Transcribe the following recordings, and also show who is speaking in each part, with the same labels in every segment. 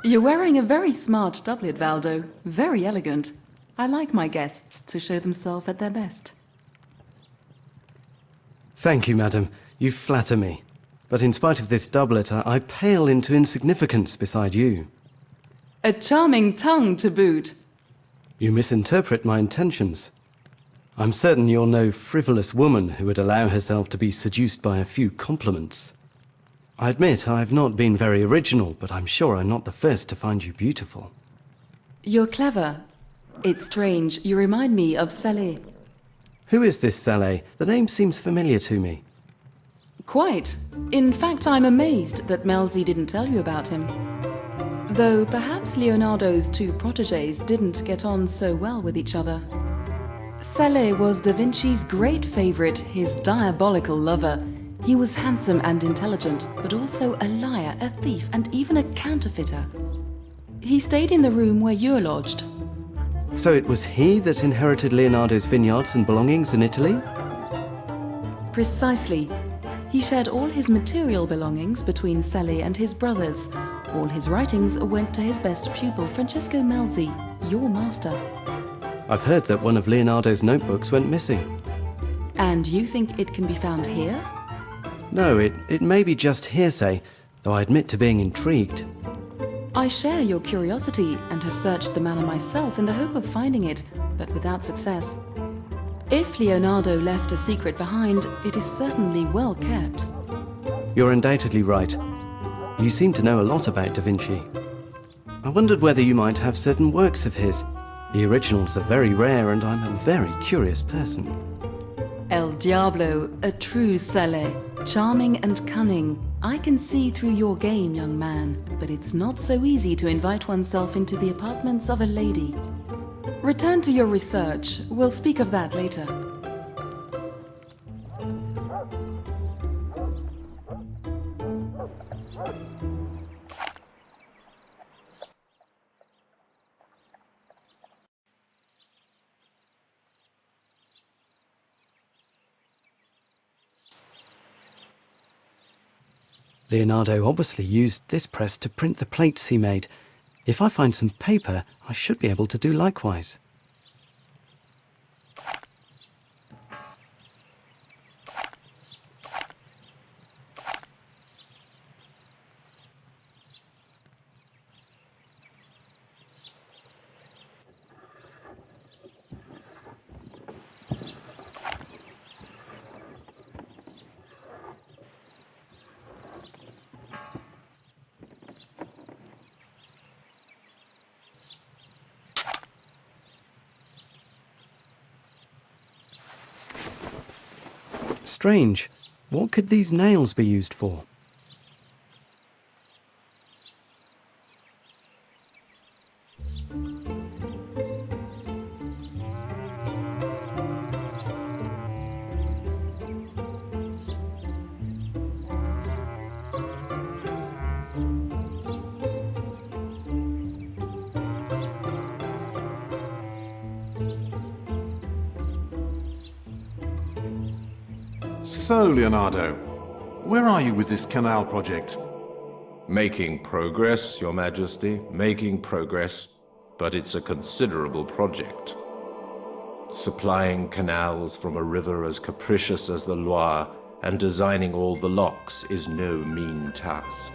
Speaker 1: You're wearing a very smart doublet, Valdo. Very elegant. I like my guests to show themselves at their best.
Speaker 2: Thank you, madam. You flatter me. But in spite of this doublet, I pale into insignificance beside you.
Speaker 1: A charming tongue to boot.
Speaker 2: You misinterpret my intentions. I'm certain you're no frivolous woman who would allow herself to be seduced by a few compliments. I admit I've not been very original, but I'm sure I'm not the first to find you beautiful.
Speaker 1: You're clever. It's strange, you remind me of Saleh.
Speaker 2: Who is this Saleh? The name seems familiar to me.
Speaker 1: Quite. In fact, I'm amazed that Melzi didn't tell you about him. Though perhaps Leonardo's two protégés didn't get on so well with each other. Saleh was Da Vinci's great favorite, his diabolical lover. He was handsome and intelligent, but also a liar, a thief, and even a counterfeiter. He stayed in the room where you're lodged.
Speaker 2: So it was he that inherited Leonardo's vineyards and belongings in Italy?
Speaker 1: Precisely. He shared all his material belongings between Saleh and his brothers. All his writings went to his best pupil, Francesco Melzi, your master.
Speaker 2: I've heard that one of Leonardo's notebooks went missing.
Speaker 1: And you think it can be found here?
Speaker 2: No, it may be just hearsay, though I admit to being intrigued.
Speaker 1: I share your curiosity and have searched the manor myself in the hope of finding it, but without success. If Leonardo left a secret behind, it is certainly well kept.
Speaker 2: You're undoubtedly right. You seem to know a lot about Da Vinci. I wondered whether you might have certain works of his. The originals are very rare and I'm a very curious person.
Speaker 1: El Diablo, a true Saleh, charming and cunning. I can see through your game, young man, but it's not so easy to invite oneself into the apartments of a lady. Return to your research. We'll speak of that later.
Speaker 2: Leonardo obviously used this press to print the plates he made. If I find some paper, I should be able to do likewise. Strange. What could these nails be used for?
Speaker 3: So, Leonardo, where are you with this canal project?
Speaker 4: Making progress, Your Majesty, making progress, but it's a considerable project. Supplying canals from a river as capricious as the Loire and designing all the locks is no mean task.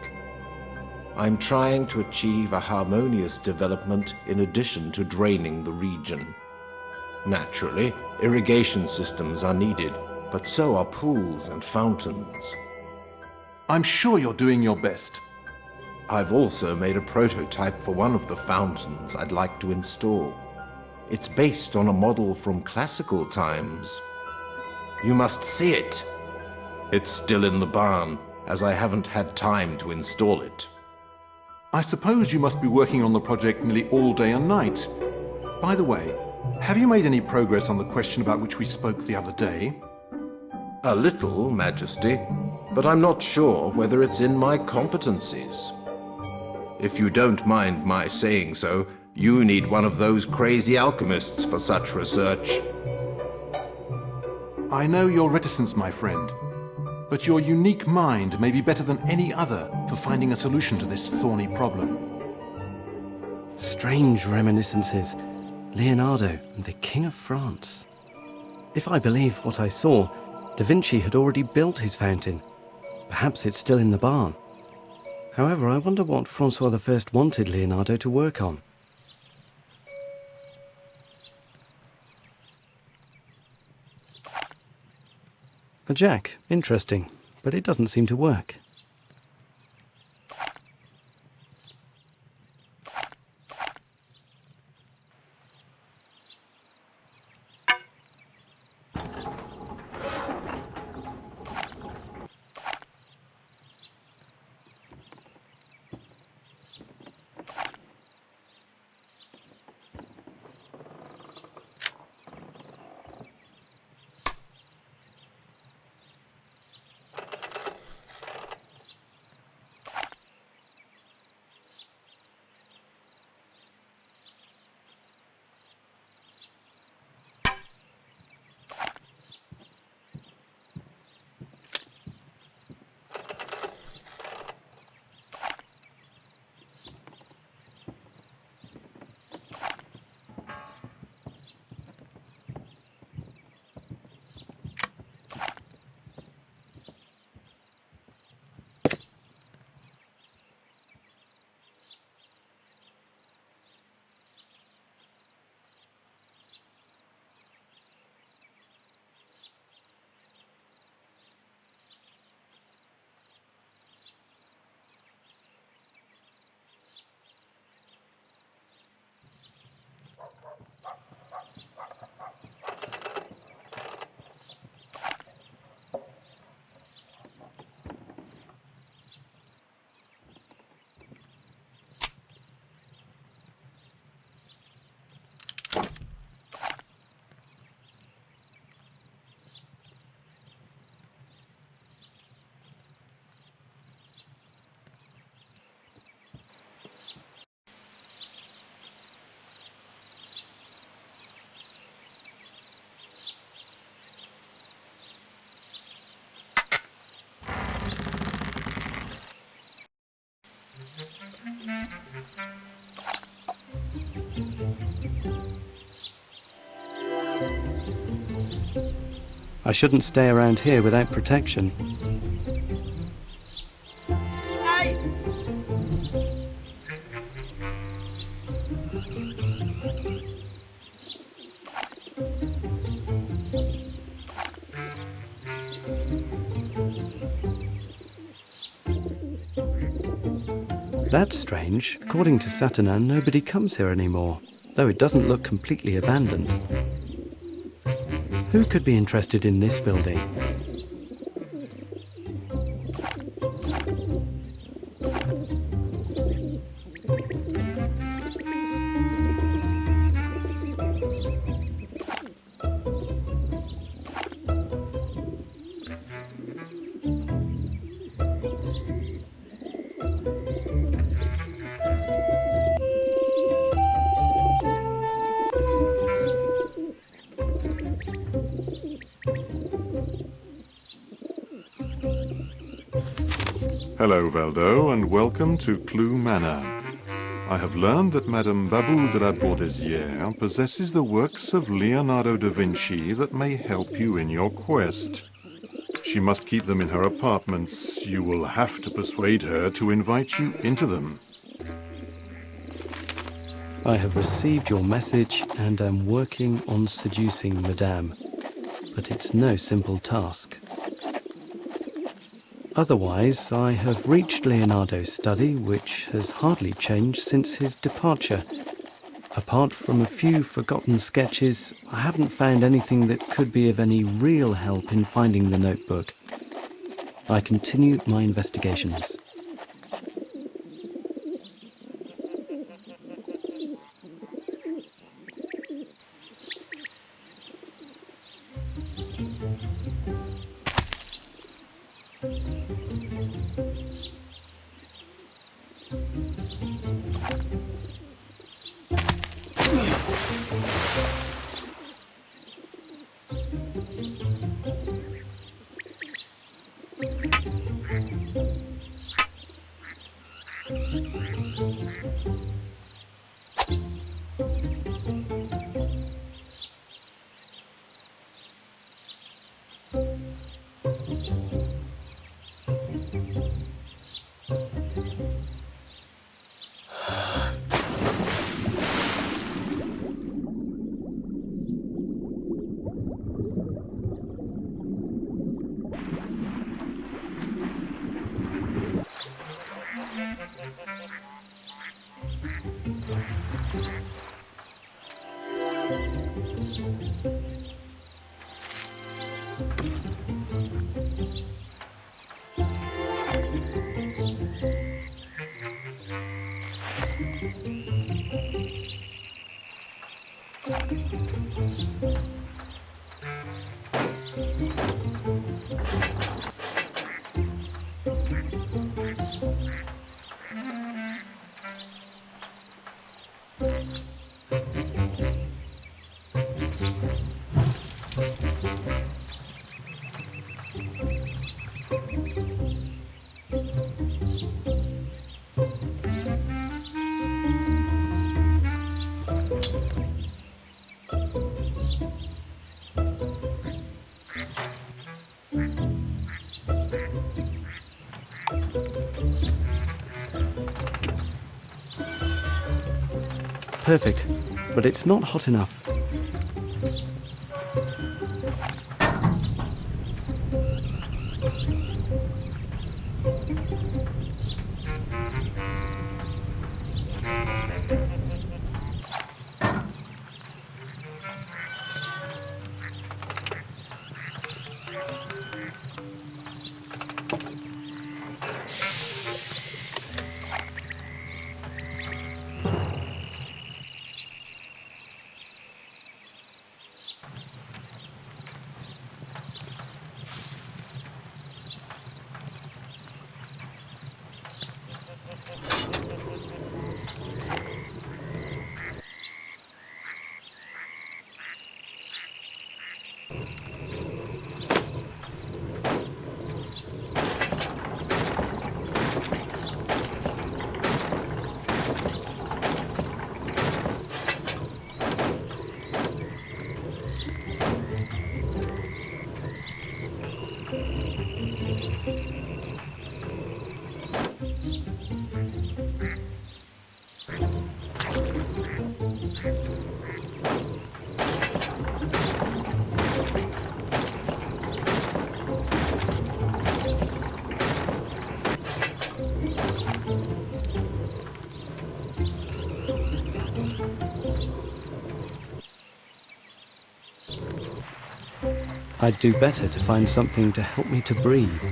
Speaker 4: I'm trying to achieve a harmonious development in addition to draining the region. Naturally, irrigation systems are needed, but so are pools and fountains.
Speaker 3: I'm sure you're doing your best.
Speaker 4: I've also made a prototype for one of the fountains I'd like to install. It's based on a model from classical times. You must see it. It's still in the barn, as I haven't had time to install it.
Speaker 3: I suppose you must be working on the project nearly all day and night. By the way, have you made any progress on the question about which we spoke the other day?
Speaker 4: A little, Majesty, but I'm not sure whether it's in my competencies. If you don't mind my saying so, you need one of those crazy alchemists for such research.
Speaker 3: I know your reticence, my friend, but your unique mind may be better than any other for finding a solution to this thorny problem.
Speaker 2: Strange reminiscences. Leonardo and the King of France. If I believe what I saw, Da Vinci had already built his fountain. Perhaps it's still in the barn. However, I wonder what Francois I wanted Leonardo to work on. A jack. Interesting. But it doesn't seem to work. I shouldn't stay around here without protection. That's strange. According to Saturnin, nobody comes here anymore, though it doesn't look completely abandoned. Who could be interested in this building?
Speaker 3: Hello, Valdo, and welcome to Cloux Manor. I have learned that Madame Babou de la Bourdesière possesses the works of Leonardo da Vinci that may help you in your quest. She must keep them in her apartments. You will have to persuade her to invite you into them.
Speaker 2: I have received your message and am working on seducing Madame, but it's no simple task. Otherwise, I have reached Leonardo's study, which has hardly changed since his departure. Apart from a few forgotten sketches, I haven't found anything that could be of any real help in finding the notebook. I continue my investigations. Perfect, but it's not hot enough. I'd do better to find something to help me to breathe.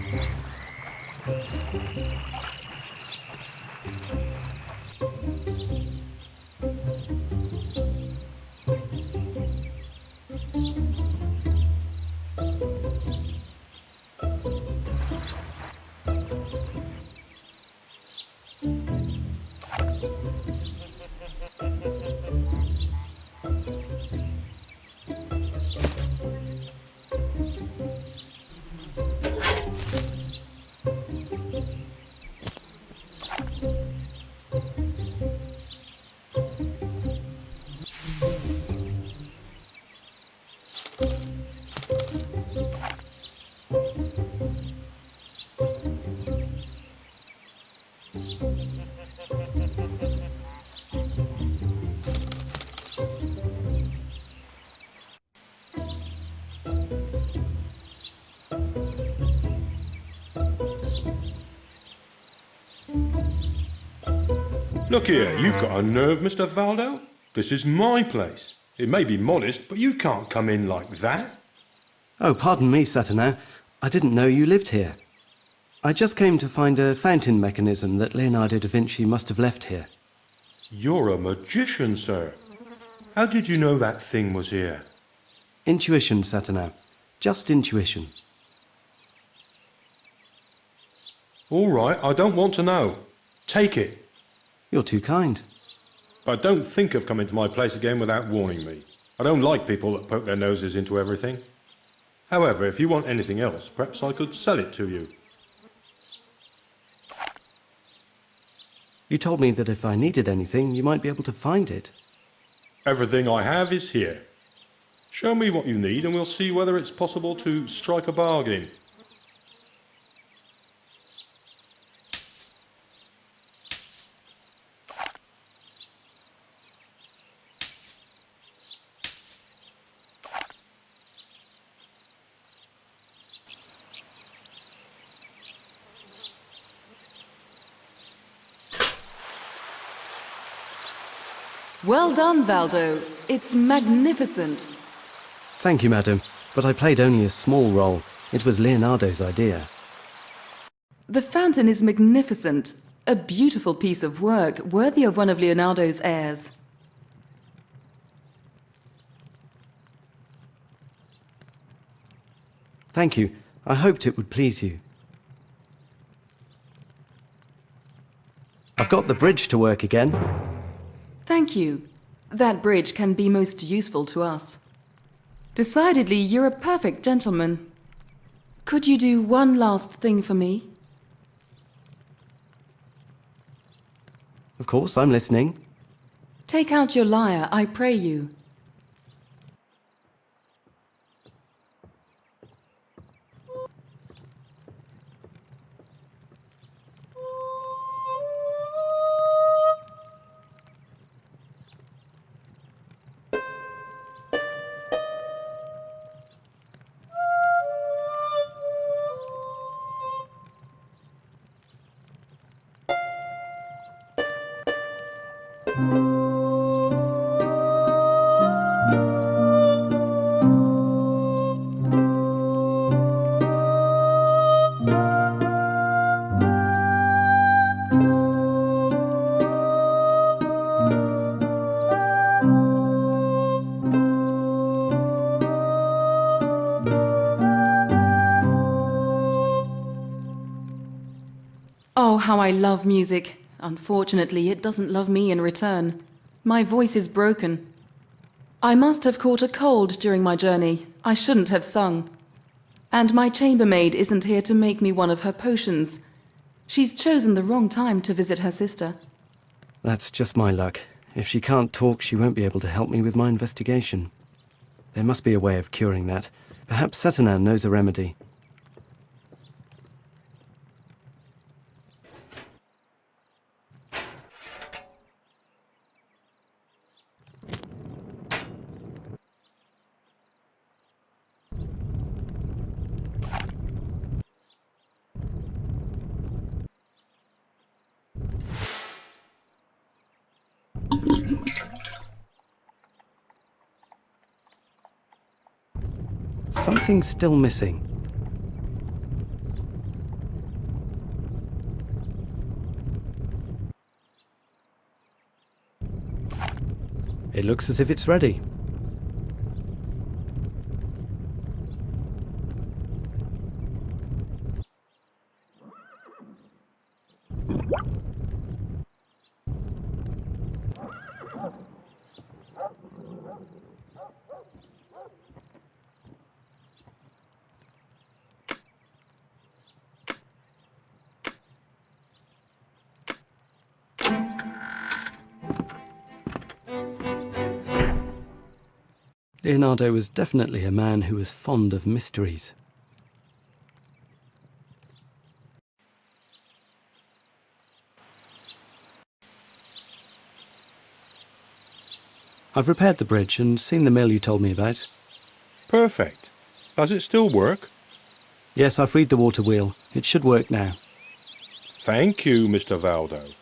Speaker 5: Look here, you've got a nerve, Mr. Valdo. This is my place. It may be modest, but you can't come in like that.
Speaker 2: Oh, pardon me, Saturnin. I didn't know you lived here. I just came to find a fountain mechanism that Leonardo da Vinci must have left here.
Speaker 5: You're a magician, sir. How did you know that thing was here?
Speaker 2: Intuition, Saturnin. Just intuition.
Speaker 5: All right, I don't want to know. Take it.
Speaker 2: You're too kind.
Speaker 5: But don't think of coming to my place again without warning me. I don't like people that poke their noses into everything. However, if you want anything else, perhaps I could sell it to you.
Speaker 2: You told me that if I needed anything, you might be able to find it.
Speaker 5: Everything I have is here. Show me what you need and we'll see whether it's possible to strike a bargain.
Speaker 1: Well done, Valdo. It's magnificent.
Speaker 2: Thank you, madam, but I played only a small role. It was Leonardo's idea.
Speaker 1: The fountain is magnificent. A beautiful piece of work, worthy of one of Leonardo's heirs.
Speaker 2: Thank you. I hoped it would please you. I've got the bridge to work again.
Speaker 1: Thank you. That bridge can be most useful to us. Decidedly, you're a perfect gentleman. Could you do one last thing for me?
Speaker 2: Of course, I'm listening.
Speaker 1: Take out your lyre, I pray you. Oh, how I love music. Unfortunately, it doesn't love me in return. My voice is broken. I must have caught a cold during my journey. I shouldn't have sung. And my chambermaid isn't here to make me one of her potions. She's chosen the wrong time to visit her sister.
Speaker 2: That's just my luck. If she can't talk, she won't be able to help me with my investigation. There must be a way of curing that. Perhaps Saturnin knows a remedy. Something's still missing. It looks as if it's ready. Leonardo was definitely a man who was fond of mysteries. I've repaired the bridge and seen the mill you told me about.
Speaker 5: Perfect. Does it still work?
Speaker 2: Yes, I've freed the water wheel. It should work now.
Speaker 5: Thank you, Mr. Valdo.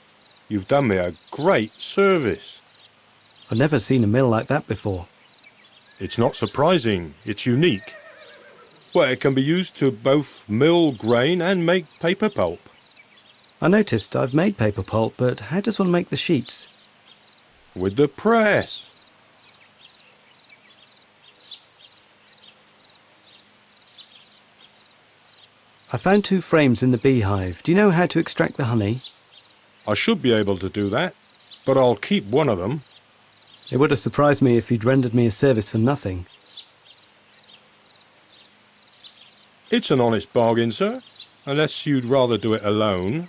Speaker 5: You've done me a great service.
Speaker 2: I've never seen a mill like that before.
Speaker 5: It's not surprising, it's unique. Well, it can be used to both mill grain and make paper pulp.
Speaker 2: I noticed I've made paper pulp, but how does one make the sheets?
Speaker 5: With the press.
Speaker 2: I found 2 frames in the beehive. Do you know how to extract the honey?
Speaker 5: I should be able to do that, but I'll keep one of them.
Speaker 2: It would have surprised me if you'd rendered me a service for nothing.
Speaker 5: It's an honest bargain, sir, unless you'd rather do it alone.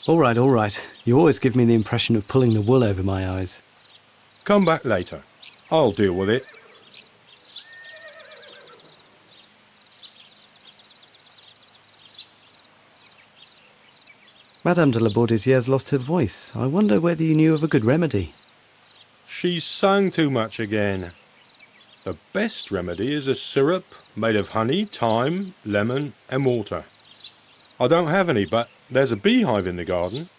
Speaker 2: All right, all right. You always give me the impression of pulling the wool over my eyes.
Speaker 5: Come back later. I'll deal with it.
Speaker 2: Madame de la Bourdisiere's lost her voice. I wonder whether you knew of a good remedy.
Speaker 5: She's sung too much again. The best remedy is a syrup made of honey, thyme, lemon and water. I don't have any, but there's a beehive in the garden.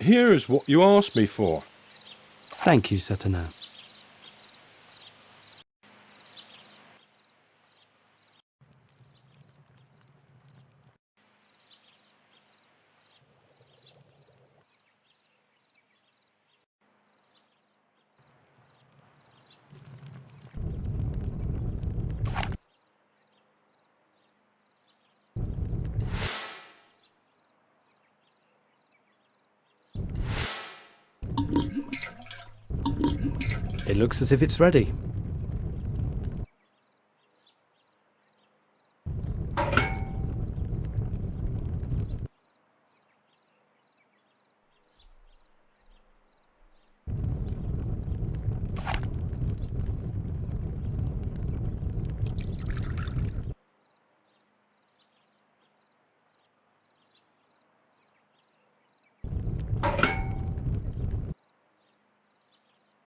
Speaker 5: Here's what you asked me for.
Speaker 2: Thank you, Saturnin. It looks as if it's ready.